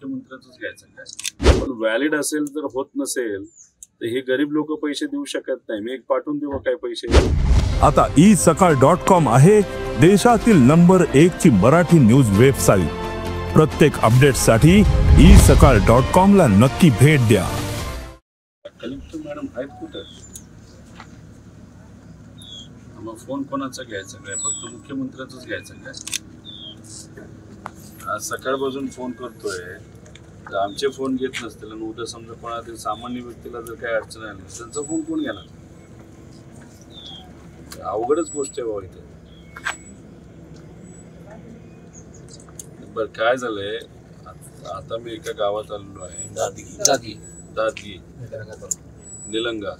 मुख्यमंत्र्यांचंच घ्यायचं काय. पण व्हॅलिड असेल तर होत नसेल तर हे गरीब लोक पैसे देऊ शकत नाही. मी एक पाठवून देऊ काय पैसे. आता isakal.com आहे देशातील नंबर 1 ची मराठी न्यूज वेबसाईट. प्रत्येक अपडेटसाठी isakal.com ला नक्की भेट द्या. कलेक्टर मॅडम आहेत कुठं? मग फोन कोणाचा घ्यायचा काय? फक्त मुख्यमंत्र्यांचंच घ्यायचं काय? आज सकाळपासून फोन करतोय तर आमचे फोन घेत नसतील आणि उद्या समजा कोणातील सामान्य व्यक्तीला जर काही अडचण आली त्यांचा फोन कोण घेणार? अवघडच गोष्ट आहे बाबा इथे. बरं काय झालंय, आता मी एका गावात आलेलो आहे, दादगी निलंगा.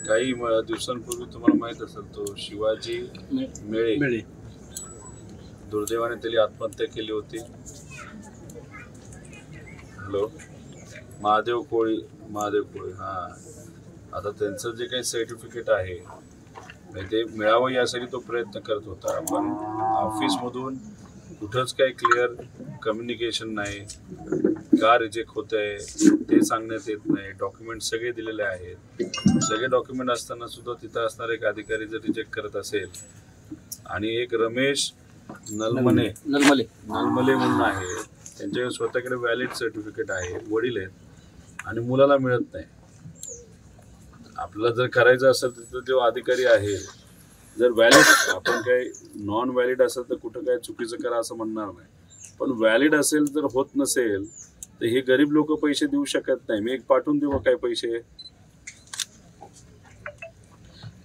काही दिवसांपूर्वी तुम्हाला माहित असेल तो शिवाजी मेळे दुर्दैवाने त्याने आत्महत्या केली होती. हॅलो, महादेव कोळी हा. आता त्यांचं जे काही सर्टिफिकेट आहे ते मिळावं यासाठी तो प्रयत्न करत होता. पण ऑफिसमधून कुठंच काही क्लिअर कम्युनिकेशन नाही. का रिजेक्ट होत आहे ते सांगण्यात येत नाही. डॉक्युमेंट सगळे दिलेले आहेत. सगळे डॉक्युमेंट असताना सुद्धा तिथं असणारा एक अधिकारी जर रिजेक्ट करत असेल आणि एक रमेश नलमले म्हणून आहे, त्यांच्या स्वतःकडे व्हॅलिड सर्टिफिकेट आहे, वडील आहेत आणि मुलाला मिळत नाही. आपल्याला जर करायचं असेल तर तो अधिकारी आहे. जर व्हॅलिड, आपण काही नॉन व्हॅलिड असेल तर कुठं काय चुकीचं करा असं म्हणणार नाही. पण व्हॅलिड असेल तर होत नसेल तर हे गरीब लोक पैसे देऊ शकत नाही. मी एक पाठवून देऊ काय पैसे.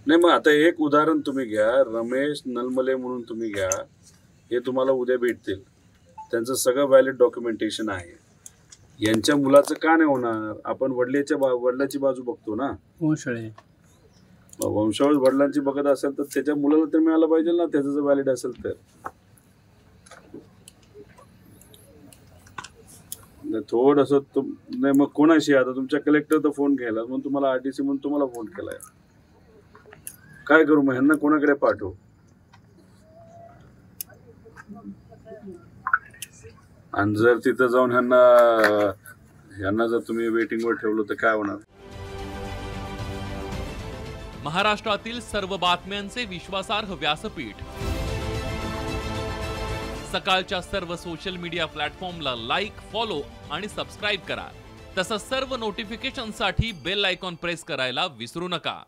नाही मग आता एक उदाहरण तुम्ही घ्या, रमेश नलमले म्हणून तुम्ही घ्या, हे तुम्हाला उद्या भेटतील. त्यांचं सगळं व्हॅलिड डॉक्युमेंटेशन आहे. यांच्या मुलाचं का नाही होणार? आपण वडिलाची बाजू बघतो ना. वंशावळ वडिलांची बघत असेल तर त्याच्या मुलाला तर मिळालं पाहिजे ना, त्याचं जर व्हॅलिड असेल तर. थोडस नाही मग कोणाशी, आता तुमच्या कलेक्टरचा फोन घ्यायला म्हणून तुम्हाला आरटीसी म्हणून तुम्हाला फोन केलाय. काय करू मग, ह्यांना कोणाकडे पाठवू? आणि जर तिथं जाऊन ह्यांना जर तुम्ही वेटिंगवर ठेवलं तर काय होणार? महाराष्ट्रातील सर्व बातम्यांचे विश्वासार्ह व्यासपीठ सकाळच्या सर्व सोशल मीडिया प्लॅटफॉर्मला लाईक, फॉलो आणि सबस्क्राईब करा. तसंच सर्व नोटिफिकेशनसाठी बेल आयकॉन प्रेस करायला विसरू नका.